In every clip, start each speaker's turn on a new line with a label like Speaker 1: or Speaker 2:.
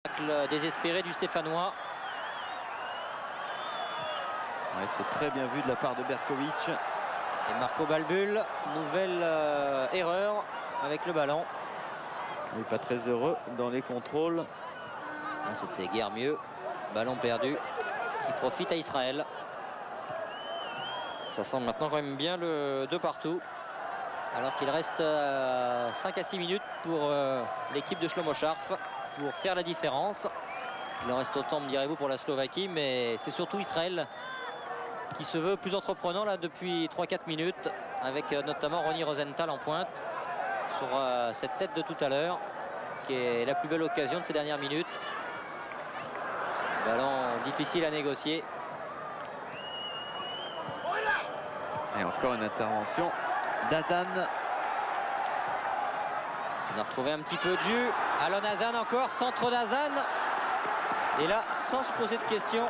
Speaker 1: Tacle désespéré du Stéphanois.
Speaker 2: Ouais, c'est très bien vu de la part de Berkovic.
Speaker 1: Et Marco Balbul, nouvelle erreur avec le ballon.
Speaker 2: Il n'est pas très heureux dans les contrôles.
Speaker 1: C'était guère mieux. Ballon perdu qui profite à Israël. Ça semble maintenant quand même bien le 2 partout. Alors qu'il reste 5 à 6 minutes pour l'équipe de Shlomo Sharf pour faire la différence. Il en reste autant, me direz-vous, pour la Slovaquie, mais c'est surtout Israël qui se veut plus entreprenant là depuis 3-4 minutes, avec notamment Ronnie Rosenthal en pointe sur cette tête de tout à l'heure, qui est la plus belle occasion de ces dernières minutes. Ballon difficile à négocier.
Speaker 2: Et encore une intervention d'Hazan.
Speaker 1: On a retrouvé un petit peu de jus. Alon Hazan encore, centre d'Hazan. Et là, sans se poser de questions,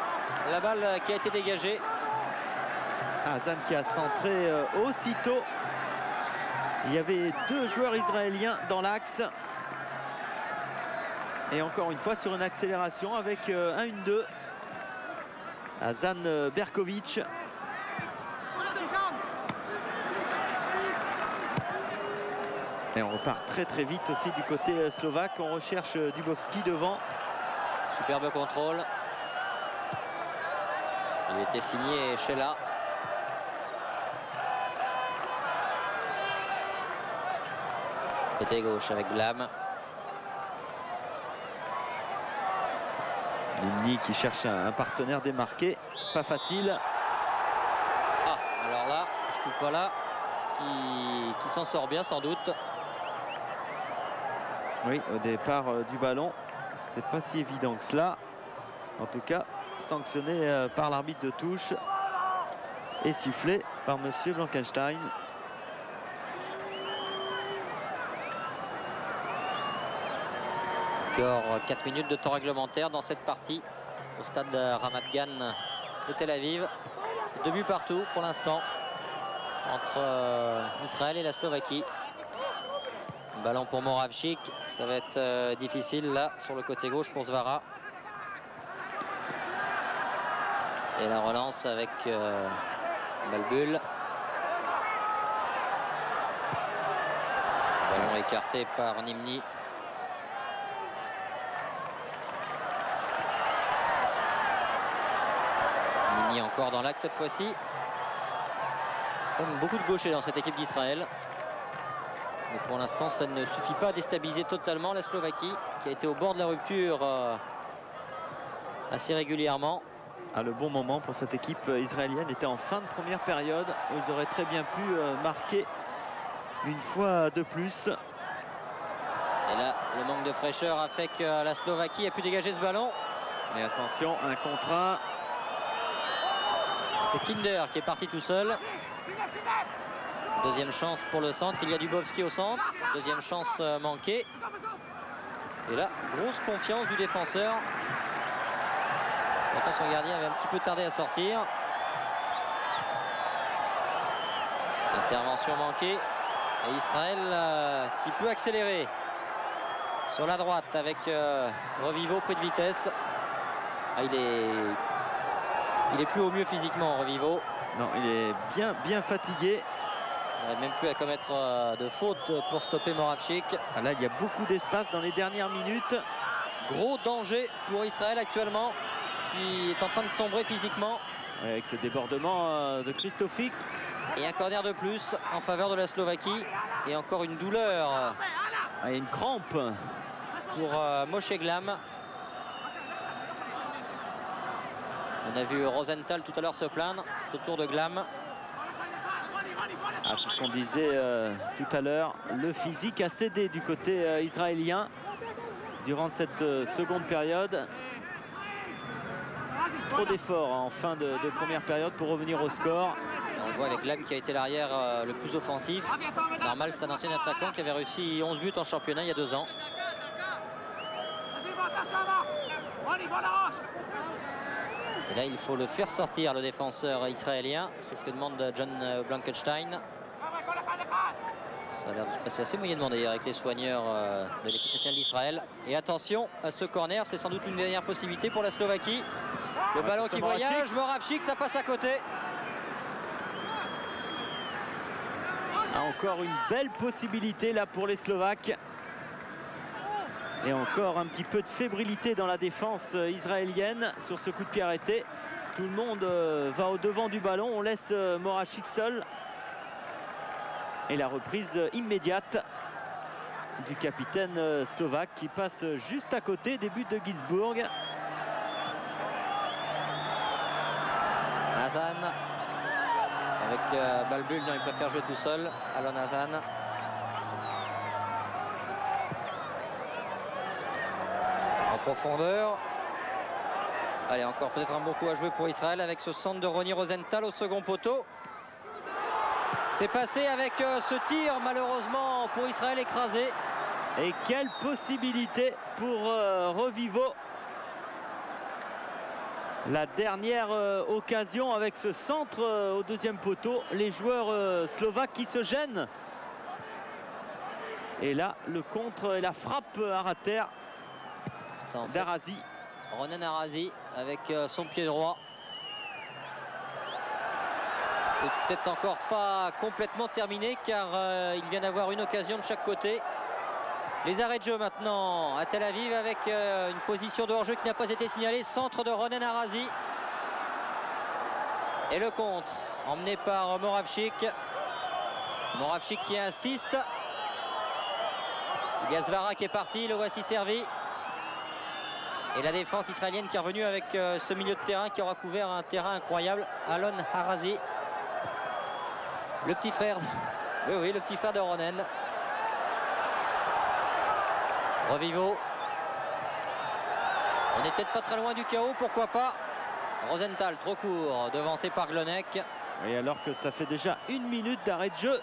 Speaker 1: la balle qui a été dégagée.
Speaker 2: Hazan qui a centré aussitôt. Il y avait deux joueurs israéliens dans l'axe. Et encore une fois sur une accélération avec un 1-2. Hazan Berkovic. Et on repart très très vite aussi du côté slovaque. On recherche Dubovski devant.
Speaker 1: Superbe contrôle. Il était signé Sheila. Côté gauche avec Glam.
Speaker 2: Limni qui cherche un partenaire démarqué. Pas facile.
Speaker 1: Ah, alors là, Stupala qui s'en sort bien sans doute.
Speaker 2: Oui, au départ du ballon, c'était pas si évident que cela. En tout cas, sanctionné par l'arbitre de touche et sifflé par monsieur Blankenstein.
Speaker 1: Encore 4 minutes de temps réglementaire dans cette partie au stade Ramat Gan de Tel Aviv. 2 buts partout pour l'instant entre Israël et la Slovaquie. Ballon pour Moravchik, ça va être difficile là sur le côté gauche pour Zvara. Et la relance avec Balbul. Ballon écarté par Nimni. Nimni encore dans l'axe cette fois-ci. Comme beaucoup de gauchers dans cette équipe d'Israël. Mais pour l'instant, ça ne suffit pas à déstabiliser totalement la Slovaquie, qui a été au bord de la rupture assez régulièrement.
Speaker 2: À le bon moment pour cette équipe israélienne était en fin de première période. Ils auraient très bien pu marquer une fois de plus.
Speaker 1: Et là, le manque de fraîcheur a fait que la Slovaquie a pu dégager ce ballon.
Speaker 2: Mais attention, un contre un.
Speaker 1: C'est Kinder qui est parti tout seul. Deuxième chance pour le centre, il y a Dubovski au centre. Deuxième chance manquée. Et là, grosse confiance du défenseur. Pourtant son gardien avait un petit peu tardé à sortir. Intervention manquée. Et Israël qui peut accélérer sur la droite avec Revivo pris de vitesse. Ah, il est plus au mieux physiquement, Revivo.
Speaker 2: Non, il est bien fatigué.
Speaker 1: Il n'arrive même plus à commettre de faute pour stopper Moravchik.
Speaker 2: Ah là, il y a beaucoup d'espace dans les dernières minutes.
Speaker 1: Gros danger pour Israël actuellement, qui est en train de sombrer physiquement.
Speaker 2: Ouais, avec ce débordement de Christofik.
Speaker 1: Et un corner de plus en faveur de la Slovaquie. Et encore une douleur.
Speaker 2: Ah, une crampe
Speaker 1: pour Moshe Glam. On a vu Rosenthal tout à l'heure se plaindre. C'est au tour de Glam.
Speaker 2: Ah, c'est ce qu'on disait tout à l'heure. Le physique a cédé du côté israélien durant cette seconde période. Trop d'efforts en fin de première période pour revenir au score.
Speaker 1: On le voit avec Glam qui a été l'arrière le plus offensif. Normal, c'est un ancien attaquant qui avait réussi 11 buts en championnat il y a 2 ans. Et là, il faut le faire sortir, le défenseur israélien. C'est ce que demande John Blankenstein. Ça a l'air de se passer assez moyennement d'ailleurs avec les soigneurs de l'équipe nationale d'Israël. Et attention à ce corner, c'est sans doute une dernière possibilité pour la Slovaquie. Le ballon qui voyage, Moravchik, ça passe à côté.
Speaker 2: Encore une belle possibilité là pour les Slovaques. Et encore un petit peu de fébrilité dans la défense israélienne sur ce coup de pied arrêté. Tout le monde va au devant du ballon. On laisse Moravchik seul. Et la reprise immédiate du capitaine slovaque qui passe juste à côté des buts de Ginsburg.
Speaker 1: Hazan avec Balbul, non, il préfère jouer tout seul. Alon Hazan. En profondeur. Allez, encore peut-être un bon coup à jouer pour Israël avec ce centre de Ronnie Rosenthal au second poteau. C'est passé avec ce tir, malheureusement, pour Israël écrasé.
Speaker 2: Et quelle possibilité pour Revivo. La dernière occasion avec ce centre au deuxième poteau. Les joueurs slovaques qui se gênent. Et là, le contre et la frappe à rater d'Arazi.
Speaker 1: Ronen Arazi avec son pied droit. C'est peut-être encore pas complètement terminé car il vient d'avoir une occasion de chaque côté. Les arrêts de jeu maintenant à Tel Aviv avec une position de hors-jeu qui n'a pas été signalée. Centre de Ronen Arazi. Et le contre emmené par Moravchik. Moravchik qui insiste. Gazvara qui est parti, le voici servi. Et la défense israélienne qui est revenue avec ce milieu de terrain qui aura couvert un terrain incroyable. Alon Arazi. Le petit frère, oui, le petit frère de Ronen. Revivo. On n'est peut-être pas très loin du chaos, pourquoi pas. Rosenthal, trop court, devancé par Glonek.
Speaker 2: Et alors que ça fait déjà 1 minute d'arrêt de jeu.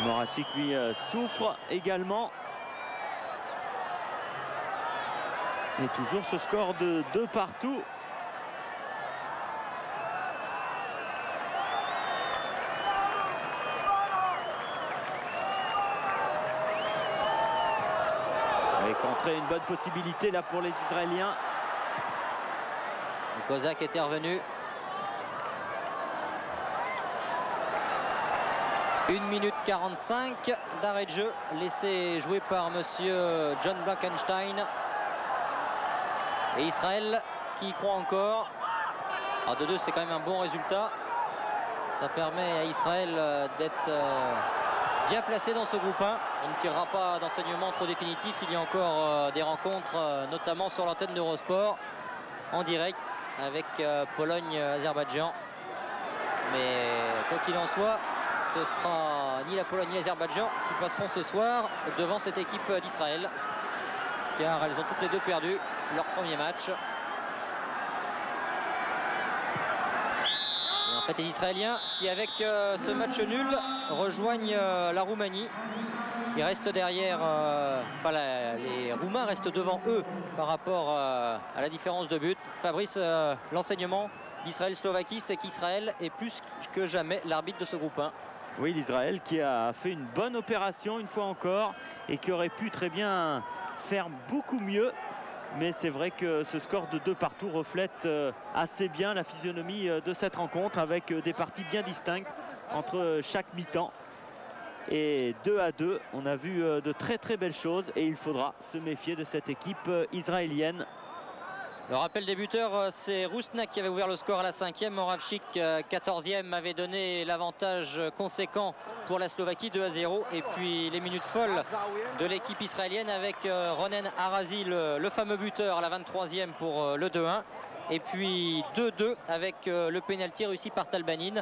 Speaker 2: Moravchik, lui, souffre également. Et toujours ce score de 2 partout. Et contrer une bonne possibilité là pour les Israéliens.
Speaker 1: Le Kozak était revenu. 1 minute 45 d'arrêt de jeu, laissé jouer par monsieur John Blankenstein. Et Israël qui y croit encore. À 2-2, c'est quand même un bon résultat. Ça permet à Israël d'être bien placé dans ce groupe 1. On ne tirera pas d'enseignement trop définitif. Il y a encore des rencontres, notamment sur l'antenne d'Eurosport, en direct avec Pologne-Azerbaïdjan. Mais quoi qu'il en soit, ce sera ni la Pologne ni l'Azerbaïdjan qui passeront ce soir devant cette équipe d'Israël, car elles ont toutes les deux perdu leur premier match. Et en fait, les Israéliens qui, avec ce match nul, rejoignent la Roumanie, qui reste derrière. Enfin, les Roumains restent devant eux par rapport à la différence de but. Fabrice, l'enseignement d'Israël-Slovaquie, c'est qu'Israël est plus que jamais l'arbitre de ce groupe 1.
Speaker 2: Oui, l'Israël qui a fait une bonne opération une fois encore et qui aurait pu très bien faire beaucoup mieux. Mais c'est vrai que ce score de 2 partout reflète assez bien la physionomie de cette rencontre, avec des parties bien distinctes entre chaque mi-temps. Et 2-2, on a vu de très belles choses et il faudra se méfier de cette équipe israélienne.
Speaker 1: Le rappel des buteurs, c'est Rousnak qui avait ouvert le score à la 5e. Moravchik, 14e, avait donné l'avantage conséquent pour la Slovaquie, 2-0. Et puis les minutes folles de l'équipe israélienne avec Ronen Arazi, le fameux buteur, à la 23e pour le 2-1. Et puis 2-2 avec le pénalty réussi par Talbanin.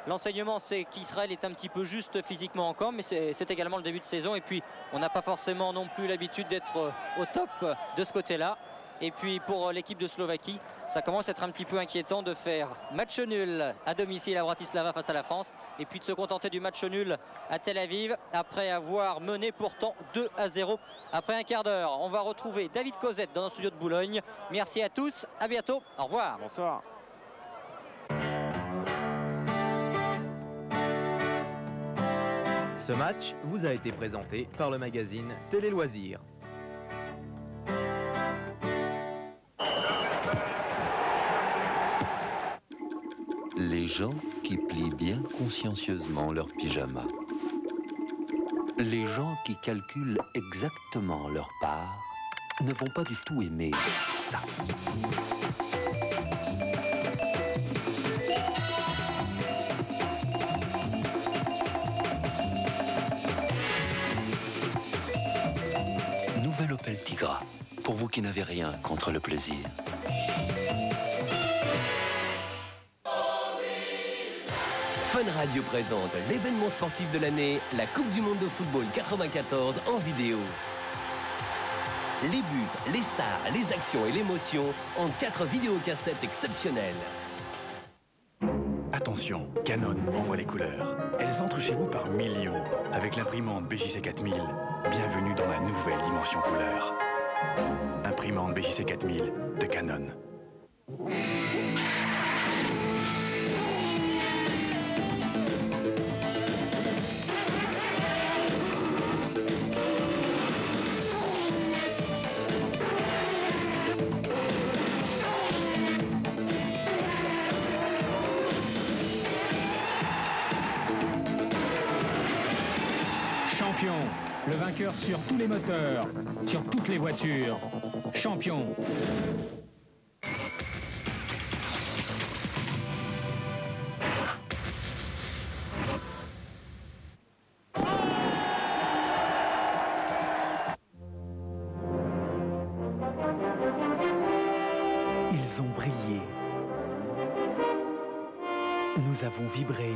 Speaker 1: L'enseignement, c'est qu'Israël est un petit peu juste physiquement encore, mais c'est également le début de saison. Et puis on n'a pas forcément non plus l'habitude d'être au top de ce côté-là. Et puis pour l'équipe de Slovaquie, ça commence à être un petit peu inquiétant de faire match nul à domicile à Bratislava face à la France. Et puis de se contenter du match nul à Tel Aviv après avoir mené pourtant 2-0 après un quart d'heure. On va retrouver David Cosette dans nos studios de Boulogne. Merci à tous, à bientôt, au revoir.
Speaker 2: Bonsoir.
Speaker 3: Ce match vous a été présenté par le magazine Télé Loisirs.
Speaker 4: Les gens qui plient bien consciencieusement leur pyjama. Les gens qui calculent exactement leur part ne vont pas du tout aimer ça. Nouvelle Opel Tigra, pour vous qui n'avez rien contre le plaisir.
Speaker 5: Fun Radio présente l'événement sportif de l'année, la Coupe du Monde de football 94 en vidéo. Les buts, les stars, les actions et l'émotion en 4 vidéocassettes exceptionnelles.
Speaker 6: Attention, Canon envoie les couleurs. Elles entrent chez vous par millions. Avec l'imprimante BJC 4000, bienvenue dans la nouvelle dimension couleur. Imprimante BJC 4000 de Canon.
Speaker 7: Champion, le vainqueur sur tous les moteurs, sur toutes les voitures. Champion.
Speaker 8: Ils ont brillé. Nous avons vibré.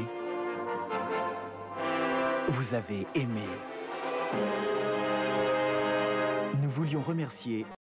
Speaker 8: Vous avez aimé. Nous voulions remercier